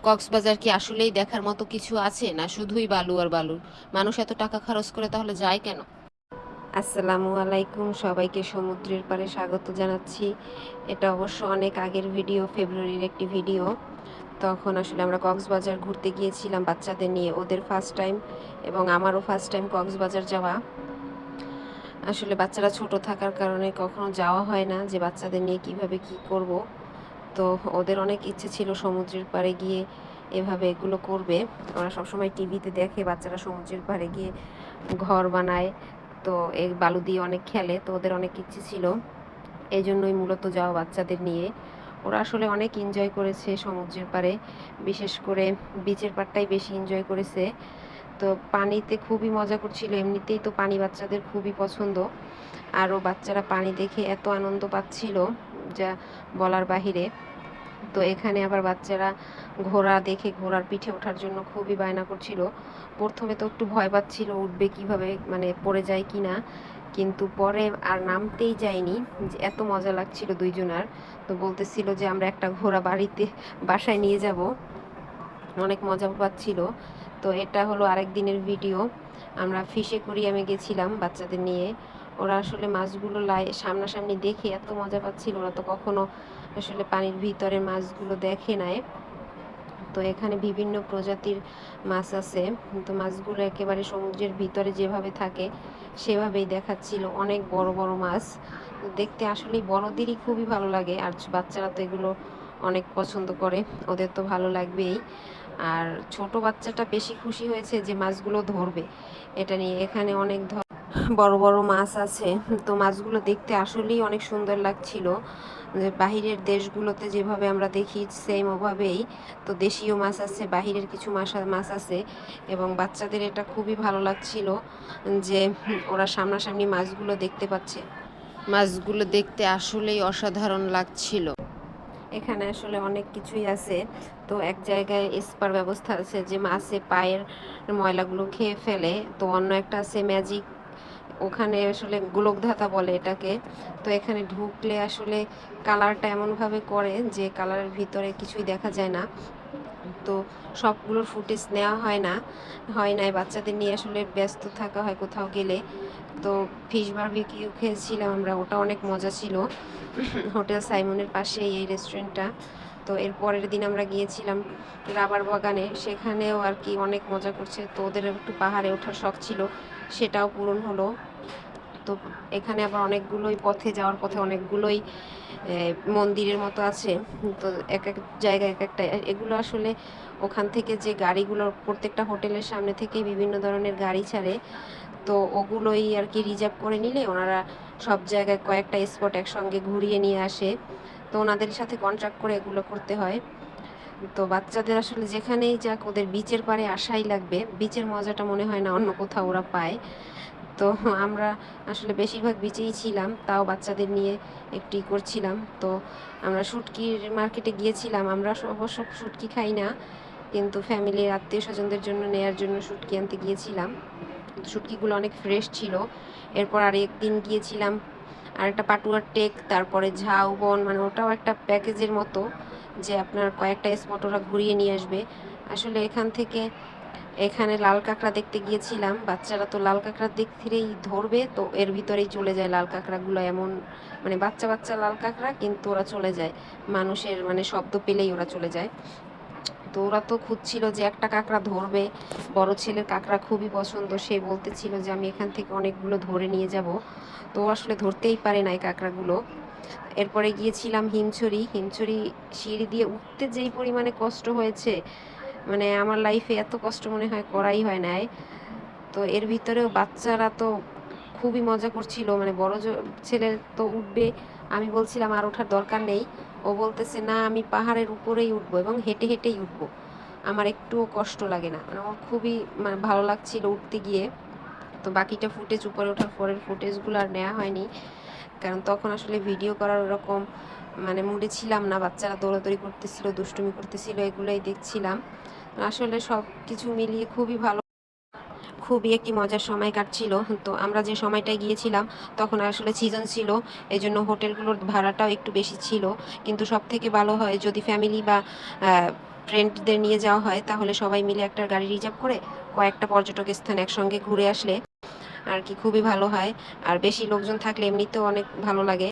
কক্সবাজার কি আসলেই দেখার মতো কিছু আছে, না শুধুই বালু আর বালু? মানুষ এত টাকা খরচ করে তাহলে যায় কেন? আসসালামু আলাইকুম, সবাইকে সমুদ্রের পাড়ে স্বাগত জানাচ্ছি। এটা অবশ্য অনেক আগের ভিডিও, ফেব্রুয়ারির একটি ভিডিও। তখন আসলে আমরা কক্সবাজার ঘুরতে গিয়েছিলাম বাচ্চাদের নিয়ে, ওদের ফার্স্ট টাইম এবং আমারও ফার্স্ট টাইম কক্সবাজার যাওয়া। আসলে বাচ্চারা ছোট থাকার কারণে কখনো যাওয়া হয় না যে বাচ্চাদের নিয়ে কিভাবে কি করব। তো ওদের অনেক ইচ্ছে ছিল সমুদ্রের পাড়ে গিয়ে এভাবে এগুলো করবে। ওরা সবসময় টিভিতে দেখে বাচ্চারা সমুদ্রের পাড়ে গিয়ে ঘর বানায়, তো এই বালু দিয়ে অনেক খেলে, তো ওদের অনেক ইচ্ছে ছিল। এই জন্যই মূলত যাওয়া বাচ্চাদের নিয়ে। ওরা আসলে অনেক এনজয় করেছে সমুদ্রের পাড়ে, বিশেষ করে বিচের পাড়টাই বেশি এনজয় করেছে। তো পানিতে খুবই মজা করছিল, এমনিতেই তো পানি বাচ্চাদের খুবই পছন্দ। আরও বাচ্চারা পানি দেখে এত আনন্দ পাচ্ছিল যা বলার বাহিরে। তো এখানে আবার বাচ্চারা ঘোড়া দেখে ঘোড়ার পিঠে ওঠার জন্য খুবই বায়না করছিল। প্রথমে তো একটু ভয় পাচ্ছিল উঠবে কিভাবে, মানে পড়ে যায় কি না, কিন্তু পরে আর নামতেই যায়নি, যে এত মজা লাগছিল দুইজনার। তো বলতেছিল যে আমরা একটা ঘোড়া বাসায় নিয়ে যাব, অনেক মজা পাচ্ছিল। তো এটা হলো আরেক দিনের ভিডিও। আমরা ফিশ অ্যাকুয়ারিয়ামে গেছিলাম বাচ্চাদের নিয়ে। ওরা আসলে মাছগুলো সামনাসামনি দেখে এত মজা পাচ্ছিল, ওরা তো কখনো আসলে পানির ভিতরে মাছগুলো দেখে নাই। তো এখানে বিভিন্ন প্রজাতির মাছ আছে, তো মাছগুলো একেবারে সমুদ্রের ভিতরে যেভাবে থাকে সেভাবেই দেখাচ্ছিল। অনেক বড় বড় মাছ, দেখতে আসলেই বড়দেরই খুবই ভালো লাগে, আর বাচ্চারা তো এগুলো অনেক পছন্দ করে, ওদের তো ভালো লাগবেই। আর ছোট বাচ্চাটা বেশি খুশি হয়েছে যে মাছগুলো ধরবে এটা নিয়ে। এখানে অনেক বড় বড় মাছ আছে, তো মাছগুলো দেখতে আসলেই অনেক সুন্দর লাগছিল। যে বাহিরের দেশগুলোতে যেভাবে আমরা দেখি সেম ওভাবেই, তো দেশীয় মাছ আছে, বাহিরের কিছু মাছ আছে, এবং বাচ্চাদের এটা খুবই ভালো লাগছিল যে ওরা সামনাসামনি মাছগুলো দেখতে পাচ্ছে। মাছগুলো দেখতে আসলেই অসাধারণ লাগছিল। এখানে আসলে অনেক কিছুই আছে। তো এক জায়গায় স্পার ব্যবস্থা আছে, যে মাছে পায়ের ময়লাগুলো খেয়ে ফেলে। তো অন্য একটা আছে ম্যাজিক, ওখানে আসলে গোলকধাতা বলে এটাকে। তো এখানে ঢুকলে আসলে কালারটা এমনভাবে করে যে কালারের ভিতরে কিছুই দেখা যায় না। তো সবগুলোর ফুটেজ নেওয়া হয় নাই, বাচ্চাদের নিয়ে আসলে ব্যস্ত থাকা হয় কোথাও গেলে। তো ফিশ বারবিকিউ খেয়েছিলাম আমরা, ওটা অনেক মজা ছিল। হোটেল সাইমনের পাশেই এই রেস্টুরেন্টটা। তো এর পরের দিন আমরা গিয়েছিলাম রাবার বাগানে, সেখানেও আর কি অনেক মজা করছে। তো ওদের একটু পাহাড়ে ওঠার শখ ছিল, সেটাও পূরণ হলো। তো এখানে আবার অনেকগুলোই যাওয়ার পথে অনেকগুলোই মন্দিরের মতো আছে। তো এক এক জায়গায় এক একটা, এগুলো আসলে ওখান থেকে যে গাড়িগুলো প্রত্যেকটা হোটেলের সামনে থেকেই বিভিন্ন ধরনের গাড়ি ছাড়ে, তো ওগুলোই আর কি রিজার্ভ করে নিলে ওনারা সব জায়গায় কয়েকটা স্পট একসঙ্গে ঘুরিয়ে নিয়ে আসে। তো ওনাদের সাথে কন্ট্রাক্ট করে এগুলো করতে হয়। তো বাচ্চাদের আসলে যেখানেই যাক ওদের বিচের পাড়ে আসাই লাগবে, বিচের মজাটা মনে হয় না অন্য কোথাও ওরা পায়। তো আমরা আসলে বেশিরভাগ বিচেই ছিলাম, তাও বাচ্চাদের নিয়ে একটু করছিলাম। তো আমরা শুটকির মার্কেটে গিয়েছিলাম, আমরা অবশ্য শুটকি খাই না, কিন্তু ফ্যামিলির আত্মীয় স্বজনদের জন্য নেয়ার জন্য শুটকি আনতে গিয়েছিলাম। শুটকিগুলো অনেক ফ্রেশ ছিল। এরপর আরেকদিন গিয়েছিলাম আর একটা পাটুয়ার টেক, তারপরে ঝাউবন, মানে ওটাও একটা প্যাকেজের মতো, যে আপনার কয়েকটা স্পট ওরা ঘুরিয়ে নিয়ে আসবে। আসলে এখান থেকে এখানে লাল কাঁকড়া দেখতে গিয়েছিলাম, বাচ্চারা তো লাল কাঁকড়া দেখতেই ধরবে, তো এর ভিতরেই চলে যায় লাল কাঁকড়াগুলো। এমন মানে বাচ্চা বাচ্চা লাল কাঁকড়া, কিন্তু ওরা চলে যায় মানুষের মানে শব্দ পেলেই ওরা চলে যায়। তো ওরা তো খুঁজছিল যে একটা কাঁকড়া ধরবে। বড় ছেলের কাঁকড়া খুবই পছন্দ, সে বলতেছিল যে আমি এখান থেকে অনেকগুলো ধরে নিয়ে যাব। তো আসলে ধরতেই পারে না এই কাঁকড়াগুলো। এরপরে গিয়েছিলাম হিমছড়ি সিঁড়ি দিয়ে উঠতে যেই পরিমাণে কষ্ট হয়েছে, মানে আমার লাইফে এত কষ্ট মনে হয় করাই হয় নাই। তো এর ভিতরেও বাচ্চারা তো খুবই মজা করছিল, মানে ছেলে তো উঠবে, আমি বলছিলাম আর ওঠার দরকার নেই। ও বলতেছে না, আমি পাহাড়ের উপরেই উঠবো এবং হেঁটে হেঁটেই উঠবো, আমার একটুও কষ্ট লাগে না। মানে আমার খুবই মানে ভালো লাগছিল উঠতে গিয়ে। তো বাকিটা ফুটেজ, উপরে ওঠার পরের ফুটেজগুলো আর নেওয়া হয়নি, কারণ তখন আসলে ভিডিও করার ওরকম মানে মুডে ছিলাম না। বাচ্চারা দৌড়াদৌড়ি করতেছিল, দুষ্টুমি করতেছিল, এগুলোই দেখছিলাম। আসলে সব কিছু মিলিয়ে খুবই একটি মজার সময় কাটছিল। তো আমরা যে সময়টায় গিয়েছিলাম তখন আসলে সিজন ছিল, এই জন্য হোটেলগুলোর ভাড়াটাও একটু বেশি ছিল। কিন্তু সব থেকে ভালো হয় যদি ফ্যামিলি বা ফ্রেন্ডদের নিয়ে যাওয়া হয় তাহলে সবাই মিলে একটা গাড়ি রিজার্ভ করে কয়েকটা পর্যটক স্থান একসঙ্গে ঘুরে আসলে আর কি খুবই ভালো হয়। আর বেশি লোকজন থাকলে এমনিতেও অনেক ভালো লাগে।